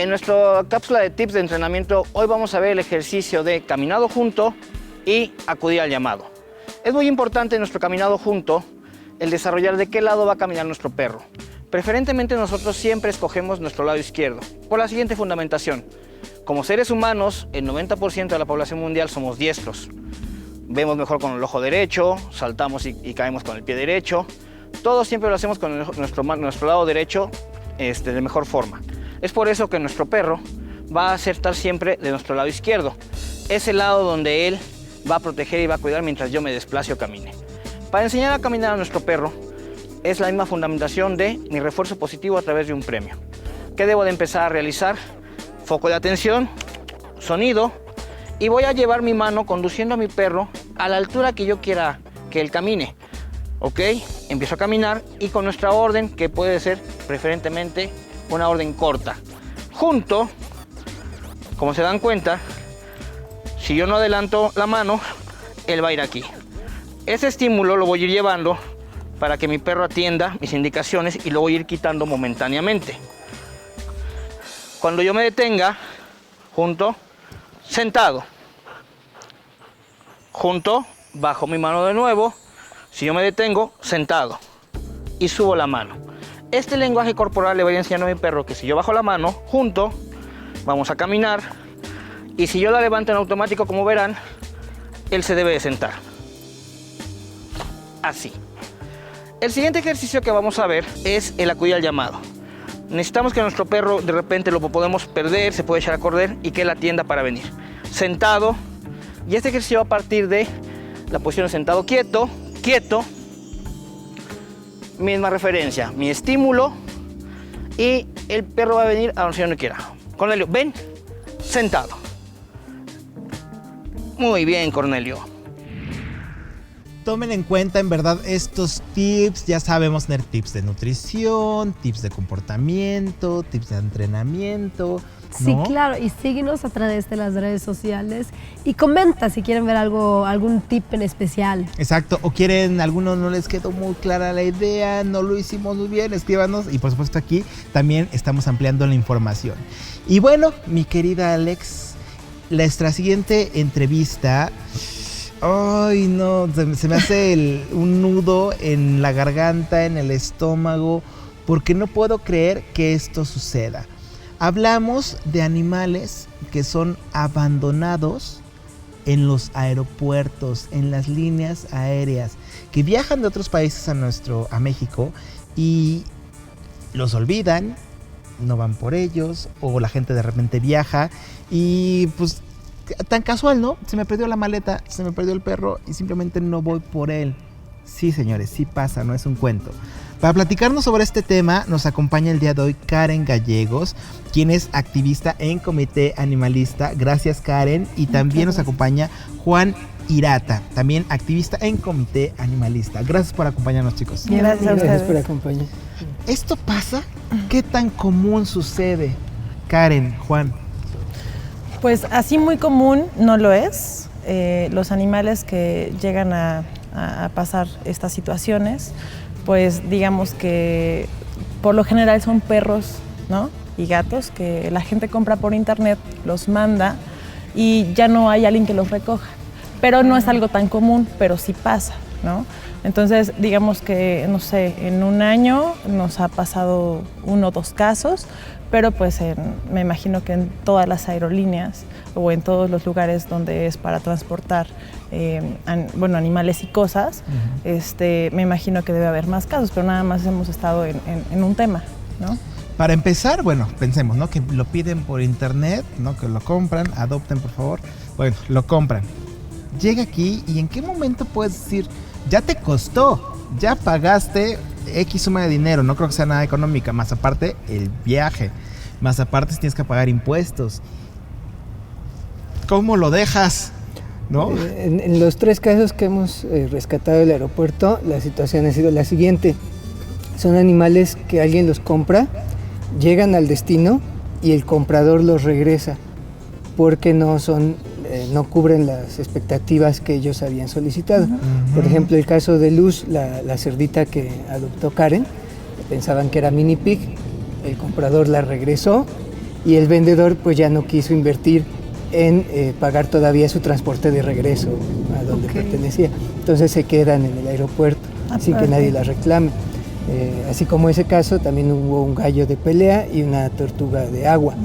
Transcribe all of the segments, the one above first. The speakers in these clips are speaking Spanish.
En nuestra cápsula de tips de entrenamiento, hoy vamos a ver el ejercicio de caminado junto y acudir al llamado. Es muy importante en nuestro caminado junto el desarrollar de qué lado va a caminar nuestro perro. Preferentemente nosotros siempre escogemos nuestro lado izquierdo, por la siguiente fundamentación. Como seres humanos, el 90% de la población mundial somos diestros. Vemos mejor con el ojo derecho, saltamos y caemos con el pie derecho. Todo siempre lo hacemos con nuestro lado derecho de mejor forma. Es por eso que nuestro perro va a acertar siempre de nuestro lado izquierdo. Es el lado donde él va a proteger y va a cuidar mientras yo me desplace o camine. Para enseñar a caminar a nuestro perro, es la misma fundamentación de mi refuerzo positivo a través de un premio. ¿Qué debo de empezar a realizar? Foco de atención, sonido, y voy a llevar mi mano conduciendo a mi perro a la altura que yo quiera que él camine. ¿Ok? Empiezo a caminar y con nuestra orden, que puede ser preferentemente una orden corta. Junto, como se dan cuenta, si yo no adelanto la mano, él va a ir aquí. Ese estímulo lo voy a ir llevando para que mi perro atienda mis indicaciones y lo voy a ir quitando momentáneamente. Cuando yo me detenga, junto, sentado. Junto, bajo mi mano de nuevo. Si yo me detengo, sentado. Y subo la mano. Este lenguaje corporal le voy a enseñar a mi perro que si yo bajo la mano, junto, vamos a caminar. Y si yo la levanto en automático, como verán, él se debe de sentar. Así. El siguiente ejercicio que vamos a ver es el acudir al llamado. Necesitamos que nuestro perro de repente lo podemos perder, se puede echar a correr y que él atienda para venir. Sentado. Y este ejercicio va a partir de la posición de sentado quieto, quieto. Misma referencia, mi estímulo y el perro va a venir a donde yo no quiera. Cornelio, ven, sentado. Muy bien, Cornelio. Tomen en cuenta en verdad estos tips, ya sabemos tener tips de nutrición, tips de comportamiento, tips de entrenamiento, ¿no? Sí, claro, y síguenos a través de las redes sociales y comenta si quieren ver algún tip en especial. Exacto, o quieren, algunos no les quedó muy clara la idea, no lo hicimos muy bien, escríbanos y por supuesto aquí también estamos ampliando la información. Y bueno, mi querida Alex, nuestra siguiente entrevista... Ay, no, se me hace un nudo en la garganta, en el estómago, porque no puedo creer que esto suceda. Hablamos de animales que son abandonados en los aeropuertos, en las líneas aéreas, que viajan de otros países a México y los olvidan, no van por ellos, o la gente de repente viaja y pues... tan casual, ¿no? Se me perdió la maleta, se me perdió el perro y simplemente no voy por él. Sí, señores, sí pasa, no es un cuento. Para platicarnos sobre este tema nos acompaña el día de hoy Karen Gallegos, quien es activista en Comité Animalista. Gracias, Karen. Y también nos acompaña Juan Hirata, también activista en Comité Animalista. Gracias por acompañarnos, chicos. Gracias a ustedes. Gracias por acompañar. ¿Esto pasa? ¿Qué tan común sucede? Karen, Juan. Pues así muy común no lo es. Los animales que llegan a pasar estas situaciones, pues digamos que por lo general son perros, ¿no? Y gatos que la gente compra por internet, los manda y ya no hay alguien que los recoja. Pero no es algo tan común, pero sí pasa, ¿no? Entonces, digamos que, no sé, en un año nos ha pasado 1 o 2 casos, pero pues me imagino que en todas las aerolíneas o en todos los lugares donde es para transportar animales y cosas, me imagino que debe haber más casos, pero nada más hemos estado en un tema, ¿no? Para empezar, bueno, pensemos, ¿no? Que lo piden por internet, ¿no? Que lo compran, adopten por favor. Bueno, lo compran. Llega aquí y ¿en qué momento puedes decir, ya te costó, ya pagaste X suma de dinero? No creo que sea nada económica, más aparte el viaje, más aparte si tienes que pagar impuestos. ¿Cómo lo dejas? ¿No? En los 3 casos que hemos rescatado del aeropuerto, la situación ha sido la siguiente. Son animales que alguien los compra, llegan al destino y el comprador los regresa porque no cubren las expectativas que ellos habían solicitado. Por ejemplo, el caso de Luz, la cerdita que adoptó Karen, pensaban que era mini pig, el comprador la regresó y el vendedor pues ya no quiso invertir en pagar todavía su transporte de regreso a donde pertenecía. Entonces se quedan en el aeropuerto sin que nadie las reclame. Así como ese caso, también hubo un gallo de pelea y una tortuga de agua,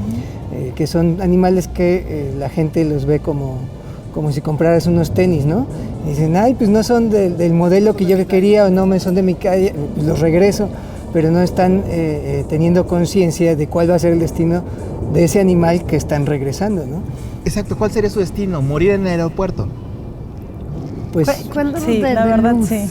que son animales que la gente los ve como si compraras unos tenis, ¿no? Y dicen, ay, pues no son del modelo que yo quería o no me son de mi calle, pues los regreso, pero no están teniendo conciencia de cuál va a ser el destino de ese animal que están regresando, ¿no? Exacto, ¿cuál sería su destino? ¿Morir en el aeropuerto? Pues Cuéntanos Sí, de la verdad Luz. sí.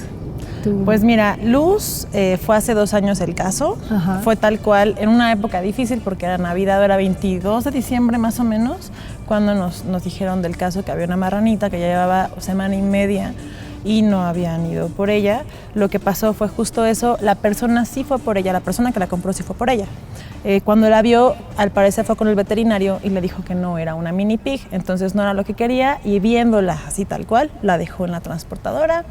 Tú. Pues mira, Luz fue hace 2 años el caso. Ajá. Fue tal cual, en una época difícil porque era Navidad, era 22 de diciembre más o menos, cuando nos dijeron del caso que había una marranita que ya llevaba 1.5 semanas y no habían ido por ella. Lo que pasó fue justo eso, la persona sí fue por ella, la persona que la compró sí fue por ella. Cuando la vio, al parecer fue con el veterinario y le dijo que no era una mini pig, entonces no era lo que quería, y viéndola así tal cual, la dejó en la transportadora.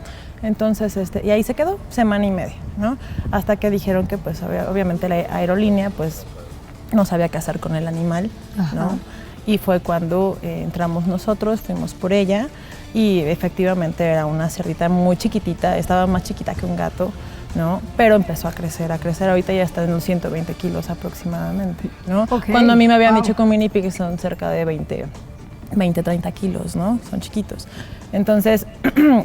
Entonces, y ahí se quedó 1.5 semanas, ¿no? Hasta que dijeron que, pues, obviamente la aerolínea, pues, no sabía qué hacer con el animal, Ajá. ¿no? Y fue cuando entramos nosotros, fuimos por ella, y efectivamente era una cerdita muy chiquitita, estaba más chiquita que un gato, ¿no? Pero empezó a crecer, ahorita ya está en los 120 kilos aproximadamente, ¿no? Ok. Cuando a mí me habían Wow. dicho que un mini pig son cerca de 20, 30 kilos, ¿no? Son chiquitos. Entonces,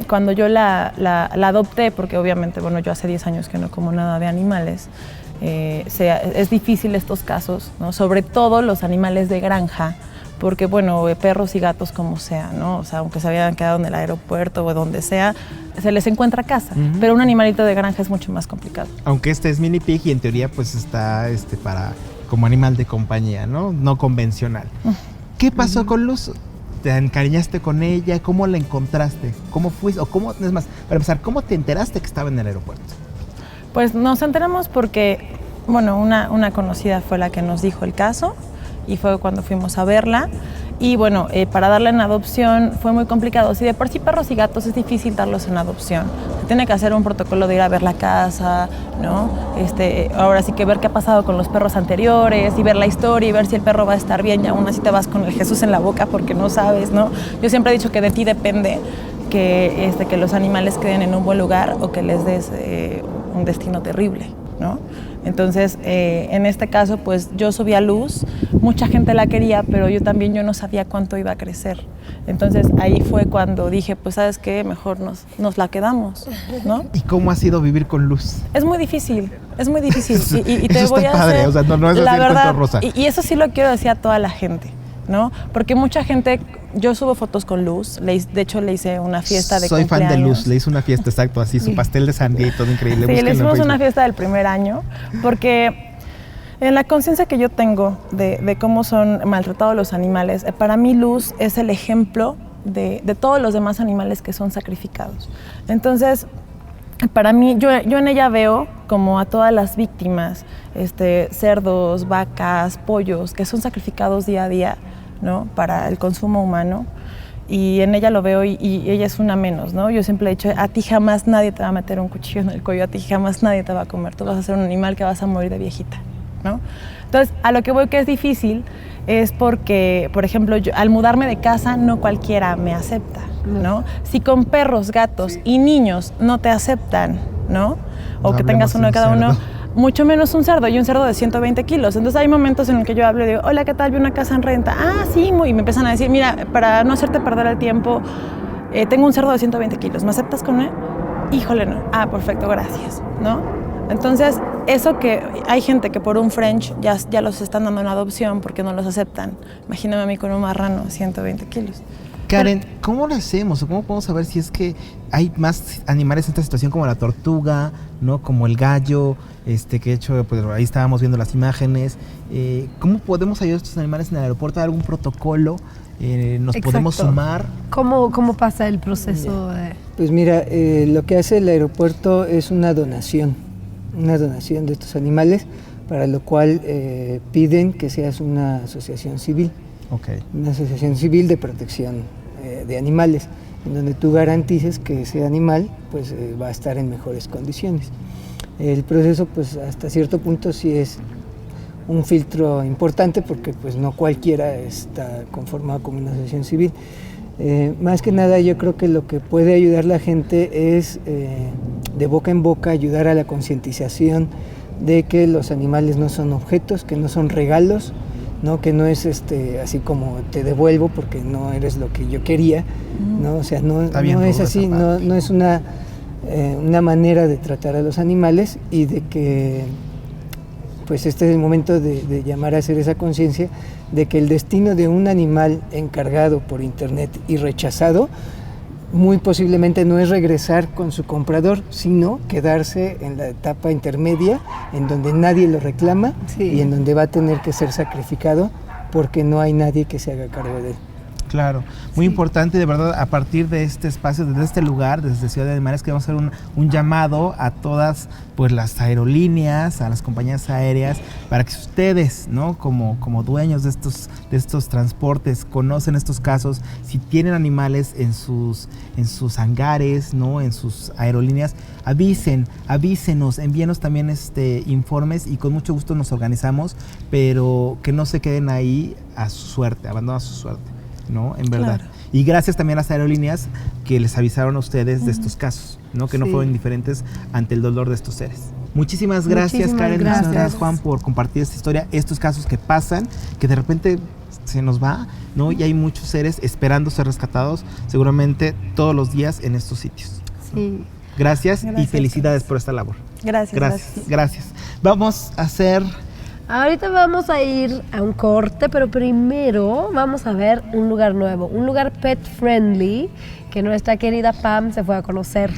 cuando yo la adopté, porque obviamente, bueno, yo hace 10 años que no como nada de animales, es difícil estos casos, ¿no? Sobre todo los animales de granja, porque, bueno, perros y gatos como sea, ¿no? O sea, aunque se habían quedado en el aeropuerto o donde sea, se les encuentra casa, pero un animalito de granja es mucho más complicado. Aunque este es mini pig y en teoría pues está para como animal de compañía, ¿no? No convencional. ¿Qué pasó con Luz? ¿Te encariñaste con ella? ¿Cómo la encontraste? ¿Cómo fuiste? O cómo, es más, para empezar, ¿cómo te enteraste que estaba en el aeropuerto? Pues nos enteramos porque, bueno, una conocida fue la que nos dijo el caso y fue cuando fuimos a verla. Y bueno, para darla en adopción fue muy complicado. Si de por sí perros y gatos es difícil darlos en adopción, se tiene que hacer un protocolo de ir a ver la casa, ¿no? Ahora sí que ver qué ha pasado con los perros anteriores y ver la historia y ver si el perro va a estar bien, y aún así te vas con el Jesús en la boca porque no sabes, ¿no? Yo siempre he dicho que de ti depende que los animales queden en un buen lugar o que les des un destino terrible, ¿no? Entonces, en este caso, pues yo subí a Luz, mucha gente la quería, pero yo no sabía cuánto iba a crecer. Entonces, ahí fue cuando dije, pues, ¿sabes qué? Mejor nos la quedamos, ¿no? ¿Y cómo ha sido vivir con Luz? Es muy difícil, es muy difícil. Y te Eso voy está a padre, hacer, o sea, no es así la el verdad, cuento rosa. y eso sí lo quiero decir a toda la gente, ¿no? Porque mucha gente, yo subo fotos con Luz, de hecho le hice una fiesta de Soy fan cumpleaños. de Luz, le hice una fiesta, exacto, así, su pastel de sandía y todo increíble. Sí, le Búsquenlo en hicimos una Facebook. fiesta del primer año, porque en la conciencia que yo tengo de cómo son maltratados los animales, para mí Luz es el ejemplo de todos los demás animales que son sacrificados. Entonces, para mí, yo en ella veo como a todas las víctimas, cerdos, vacas, pollos, que son sacrificados día a día, ¿no? Para el consumo humano. Y en ella lo veo y ella es una menos, ¿no? Yo siempre he dicho, a ti jamás nadie te va a meter un cuchillo en el cuello, a ti jamás nadie te va a comer, tú vas a ser un animal que vas a morir de viejita, ¿no? Entonces, a lo que voy que es difícil es porque, por ejemplo, yo, al mudarme de casa, no cualquiera me acepta, ¿no? Si con perros, gatos y niños no te aceptan, ¿no? O No que tengas hablemos uno de de cada un uno, cerdo. mucho menos un cerdo, y un cerdo de 120 kilos. Entonces hay momentos en los que yo hablo y digo, hola, ¿qué tal? Vi una casa en renta. Ah, sí, y me empiezan a decir, mira, para no hacerte perder el tiempo, tengo un cerdo de 120 kilos, ¿me aceptas con él? Híjole, no. Ah, perfecto, gracias, ¿no? Entonces, eso que hay gente que por un French ya los están dando en adopción porque no los aceptan. Imagíname a mí con un marrano, 120 kilos. Karen, ¿cómo lo hacemos? ¿O cómo podemos saber si es que hay más animales en esta situación como la tortuga, ¿no? Como el gallo, que de hecho, pues ahí estábamos viendo las imágenes. ¿Cómo podemos ayudar a estos animales en el aeropuerto? ¿Hay algún protocolo? ¿Nos Exacto. podemos sumar? ¿Cómo pasa el proceso de...? Pues mira, lo que hace el aeropuerto es una donación de estos animales, para lo cual piden que seas una asociación civil, Ok. una asociación civil de protección de animales, en donde tú garantices que ese animal pues va a estar en mejores condiciones. El proceso pues hasta cierto punto sí es un filtro importante porque pues no cualquiera está conformado como una asociación civil. Más que nada yo creo que lo que puede ayudar la gente es de boca en boca ayudar a la concientización de que los animales no son objetos, que no son regalos, ¿no? Que no es así como te devuelvo porque no eres lo que yo quería, ¿no? O sea, no es así, no es una manera de tratar a los animales, y de que pues este es el momento de llamar a hacer esa conciencia de que el destino de un animal encargado por internet y rechazado muy posiblemente no es regresar con su comprador, sino quedarse en la etapa intermedia en donde nadie lo reclama y en donde va a tener que ser sacrificado porque no hay nadie que se haga cargo de él. Claro, muy importante, de verdad, a partir de este espacio, desde este lugar, desde Ciudad de Animales, queremos hacer un llamado a todas pues las aerolíneas, a las compañías aéreas, para que ustedes, ¿no? Como dueños de estos transportes, conocen estos casos, si tienen animales en sus hangares, ¿no? En sus aerolíneas, avísenos, envíenos también informes, y con mucho gusto nos organizamos, pero que no se queden ahí a su suerte, abandonados a su suerte, ¿no? En verdad. Claro. Y gracias también a las aerolíneas que les avisaron a ustedes de estos casos, ¿no? Que no fueron indiferentes ante el dolor de estos seres. Muchísimas gracias, Karen, gracias, Juan, por compartir esta historia, estos casos que pasan, que de repente se nos va, ¿no? Y hay muchos seres esperando ser rescatados, seguramente todos los días en estos sitios. Sí. Gracias y felicidades por esta labor. Gracias. Vamos a hacer... Ahorita vamos a ir a un corte, pero primero vamos a ver un lugar nuevo, un lugar pet friendly que nuestra querida Pam se fue a conocer.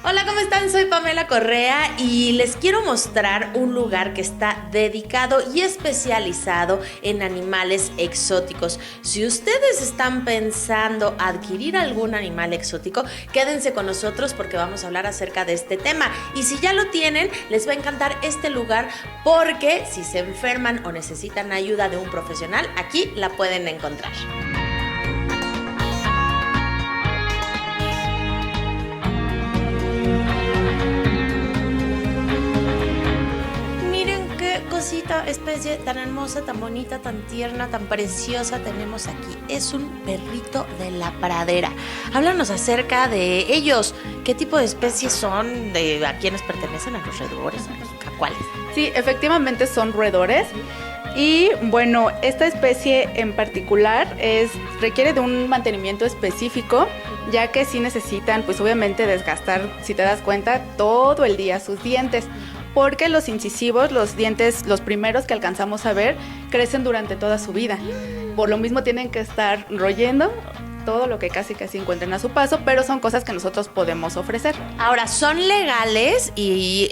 Hola, ¿cómo están? Soy Pamela Correa y les quiero mostrar un lugar que está dedicado y especializado en animales exóticos. Si ustedes están pensando adquirir algún animal exótico, quédense con nosotros porque vamos a hablar acerca de este tema. Y si ya lo tienen, les va a encantar este lugar porque si se enferman o necesitan ayuda de un profesional, aquí la pueden encontrar. Cosita, especie tan hermosa, tan bonita, tan tierna, tan preciosa tenemos aquí. Es un perrito de la pradera. Háblanos acerca de ellos. ¿Qué tipo de especies son? ¿A quiénes pertenecen? ¿A los roedores? ¿A cuáles? Sí, efectivamente son roedores. Y bueno, esta especie en particular requiere de un mantenimiento específico, ya que sí necesitan, pues obviamente desgastar, si te das cuenta, todo el día sus dientes. Porque los incisivos, los dientes, los primeros que alcanzamos a ver, crecen durante toda su vida. Por lo mismo tienen que estar royendo todo lo que casi encuentren a su paso, pero son cosas que nosotros podemos ofrecer. Ahora, son legales y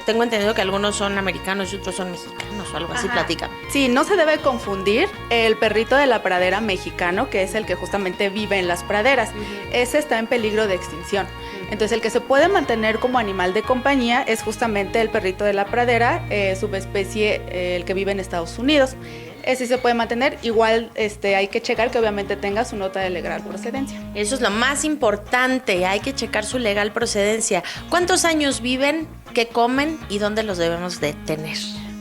tengo entendido que algunos son americanos y otros son mexicanos o algo así, platica. Sí, no se debe confundir el perrito de la pradera mexicano, que es el que justamente vive en las praderas. Ese está en peligro de extinción. Entonces, el que se puede mantener como animal de compañía es justamente el perrito de la pradera, subespecie el que vive en Estados Unidos. Ese se puede mantener, igual hay que checar que obviamente tenga su nota de legal procedencia. Eso es lo más importante, hay que checar su legal procedencia. ¿Cuántos años viven, qué comen y dónde los debemos de tener?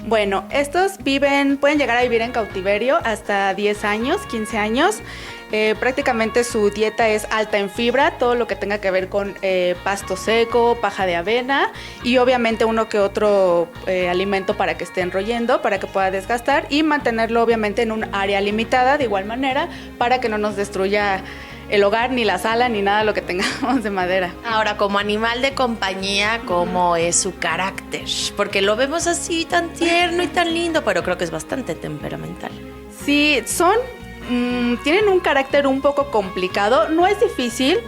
Bueno, estos pueden llegar a vivir en cautiverio hasta 10 años, 15 años. Prácticamente su dieta es alta en fibra, todo lo que tenga que ver con pasto seco, paja de avena y obviamente uno que otro alimento para que estén royendo, para que pueda desgastar y mantenerlo obviamente en un área limitada de igual manera para que no nos destruya el hogar, ni la sala, ni nada de lo que tengamos de madera. Ahora, como animal de compañía, ¿cómo es su carácter? Porque lo vemos así tan tierno y tan lindo, pero creo que es bastante temperamental. Sí, tienen un carácter un poco complicado. No es difícil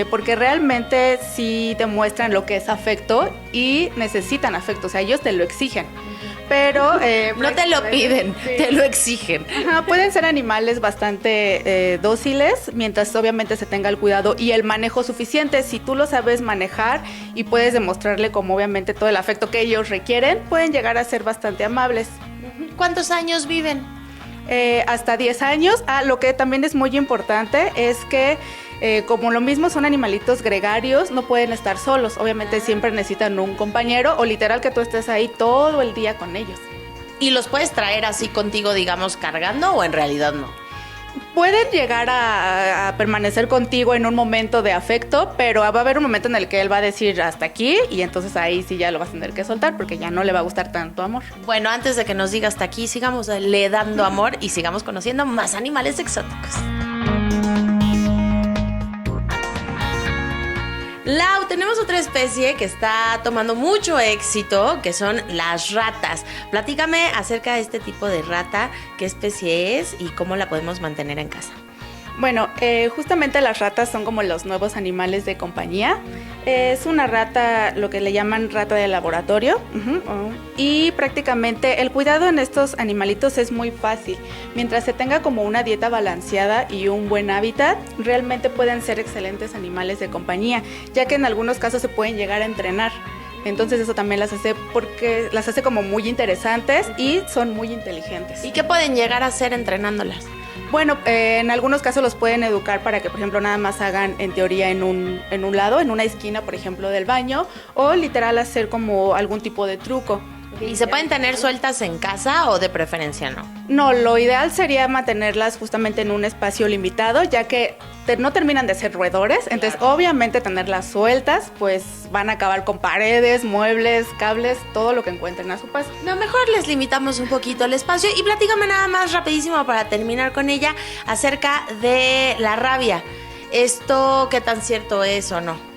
porque realmente sí demuestran lo que es afecto y necesitan afecto, o sea, ellos te lo exigen. Pero no te lo piden, sí, te lo exigen. Pueden ser animales bastante dóciles, mientras obviamente se tenga el cuidado y el manejo suficiente. Si tú lo sabes manejar y puedes demostrarle como obviamente todo el afecto que ellos requieren, pueden llegar a ser bastante amables. ¿Cuántos años viven? Hasta 10 años. Lo que también es muy importante es que como lo mismo son animalitos gregarios, no pueden estar solos. Obviamente siempre necesitan un compañero o literal que tú estés ahí todo el día con ellos. ¿Y los puedes traer así contigo, digamos, cargando o en realidad no? Pueden llegar a permanecer contigo en un momento de afecto, pero va a haber un momento en el que él va a decir hasta aquí y entonces ahí sí ya lo vas a tener que soltar porque ya no le va a gustar tanto amor. Bueno, antes de que nos diga hasta aquí, sigamos le dando amor y sigamos conociendo más animales exóticos. Lau, tenemos otra especie que está tomando mucho éxito, que son las ratas. Platícame acerca de este tipo de rata, qué especie es y cómo la podemos mantener en casa. Bueno, justamente las ratas son como los nuevos animales de compañía. Es una rata, lo que le llaman rata de laboratorio. Y prácticamente el cuidado en estos animalitos es muy fácil. Mientras se tenga como una dieta balanceada y un buen hábitat, realmente pueden ser excelentes animales de compañía, ya que en algunos casos se pueden llegar a entrenar. Entonces eso también las hace como muy interesantes y son muy inteligentes. ¿Y qué pueden llegar a hacer entrenándolas? Bueno, en algunos casos los pueden educar para que, por ejemplo, nada más hagan en teoría en un lado, en una esquina, por ejemplo, del baño, o literal hacer como algún tipo de truco. ¿Y se pueden tener sueltas en casa o de preferencia no? No, lo ideal sería mantenerlas justamente en un espacio limitado, ya que no terminan de ser roedores, entonces obviamente tenerlas sueltas, pues van a acabar con paredes, muebles, cables, todo lo que encuentren a su paso. No, mejor les limitamos un poquito el espacio y platícame nada más rapidísimo para terminar con ella acerca de la rabia. ¿Esto qué tan cierto es o no?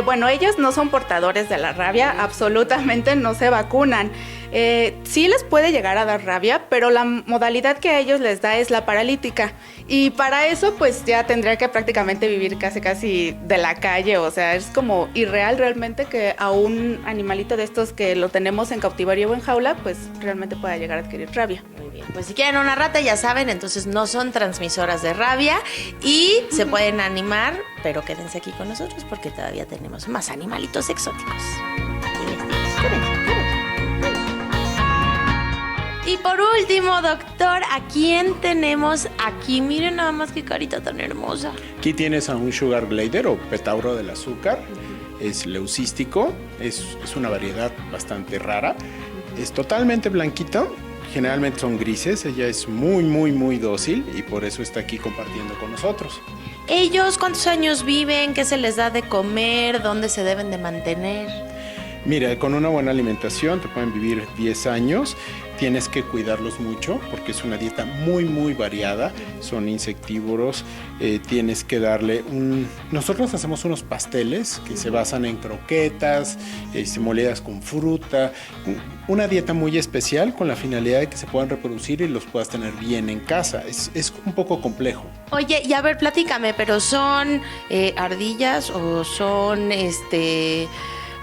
Bueno, ellos no son portadores de la rabia, absolutamente no se vacunan. Sí les puede llegar a dar rabia, pero la modalidad que a ellos les da es la paralítica. Y para eso, pues ya tendría que prácticamente vivir casi de la calle. O sea, es como irreal realmente que a un animalito de estos que lo tenemos en cautiverio o en jaula, pues realmente pueda llegar a adquirir rabia. Muy bien, pues si quieren una rata, ya saben, entonces no son transmisoras de rabia y se pueden animar, pero quédense aquí con nosotros porque todavía tenemos más animalitos exóticos. Y por último, doctor, ¿a quién tenemos aquí? Miren nada más qué carita tan hermosa. Aquí tienes a un sugar glider o petauro del azúcar. Es leucístico, es una variedad bastante rara. Es totalmente blanquito, generalmente son grises. Ella es muy dócil y por eso está aquí compartiendo con nosotros. ¿Ellos cuántos años viven? ¿Qué se les da de comer? ¿Dónde se deben de mantener? Mira, con una buena alimentación te pueden vivir 10 años. Tienes que cuidarlos mucho porque es una dieta muy variada. Son insectívoros. Tienes que darle Nosotros hacemos unos pasteles que se basan en croquetas, molidas con fruta. Una dieta muy especial con la finalidad de que se puedan reproducir y los puedas tener bien en casa. Es un poco complejo. Oye, y a ver, platícame, ¿pero son ardillas o son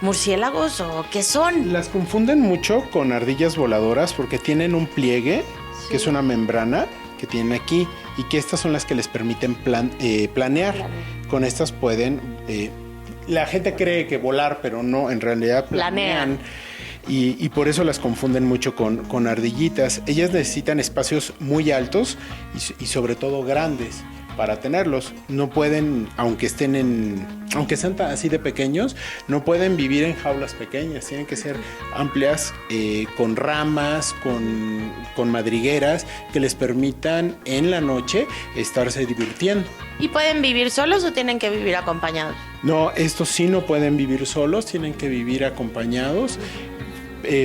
murciélagos o qué son? Las confunden mucho con ardillas voladoras porque tienen un pliegue, que es una membrana que tienen aquí y que estas son las que les permiten planear. Con estas pueden... la gente cree que volar, pero no, en realidad planean. Y por eso las confunden mucho con ardillitas. Ellas necesitan espacios muy altos y sobre todo grandes para tenerlos. No pueden, aunque sean así de pequeños, no pueden vivir en jaulas pequeñas. Tienen que ser amplias, con ramas, con madrigueras que les permitan en la noche estarse divirtiendo. ¿Y pueden vivir solos o tienen que vivir acompañados? No, estos sí no pueden vivir solos, tienen que vivir acompañados.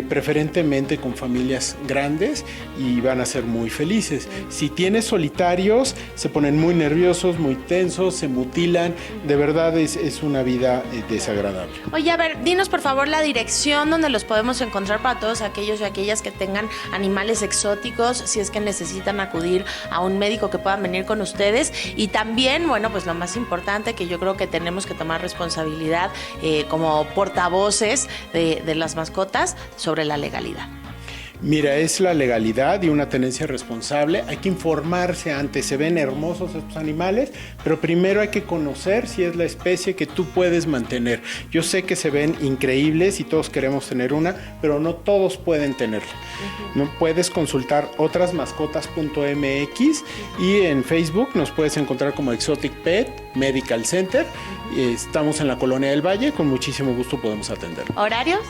Preferentemente con familias grandes y van a ser muy felices. Si tienes solitarios, se ponen muy nerviosos, muy tensos, se mutilan. De verdad es una vida desagradable. Oye, a ver, dinos por favor la dirección donde los podemos encontrar para todos aquellos y aquellas que tengan animales exóticos, si es que necesitan acudir a un médico que puedan venir con ustedes. Y también, bueno, pues lo más importante que yo creo que tenemos que tomar responsabilidad como portavoces de las mascotas sobre la legalidad. Mira, es la legalidad y una tenencia responsable. Hay que informarse antes. Se ven hermosos estos animales, pero primero hay que conocer si es la especie que tú puedes mantener. Yo sé que se ven increíbles y todos queremos tener una, pero no todos pueden tenerla. No puedes consultar otrasmascotas.mx y en Facebook nos puedes encontrar como Exotic Pet Medical Center. Estamos en la Colonia del Valle, con muchísimo gusto podemos atender. ¿Horarios?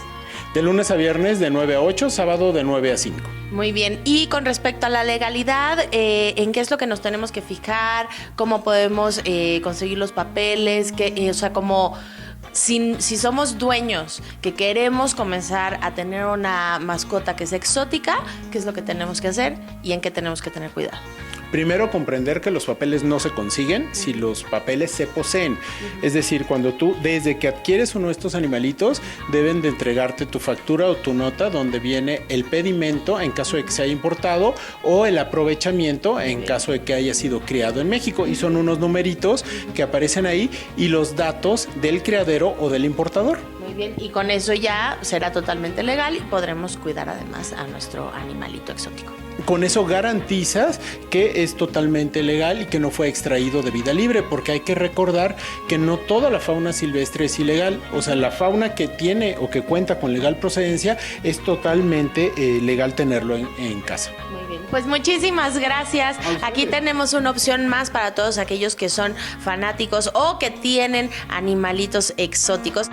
De lunes a viernes de 9 a 8, sábado de 9 a 5. Muy bien. Y con respecto a la legalidad, ¿en qué es lo que nos tenemos que fijar? ¿Cómo podemos conseguir los papeles? O sea, como si somos dueños que queremos comenzar a tener una mascota que es exótica, ¿qué es lo que tenemos que hacer y en qué tenemos que tener cuidado? Primero, comprender que los papeles no se consiguen si los papeles se poseen. Es decir, cuando tú, desde que adquieres uno de estos animalitos, deben de entregarte tu factura o tu nota donde viene el pedimento en caso de que se haya importado o el aprovechamiento en caso de que haya sido criado en México. Y son unos numeritos que aparecen ahí y los datos del criadero o del importador. Muy bien, y con eso ya será totalmente legal y podremos cuidar además a nuestro animalito exótico. Con eso garantizas que es totalmente legal y que no fue extraído de vida libre, porque hay que recordar que no toda la fauna silvestre es ilegal. O sea, la fauna que tiene o que cuenta con legal procedencia es totalmente legal tenerlo en casa. Muy bien, pues muchísimas gracias. Aquí tenemos una opción más para todos aquellos que son fanáticos o que tienen animalitos exóticos.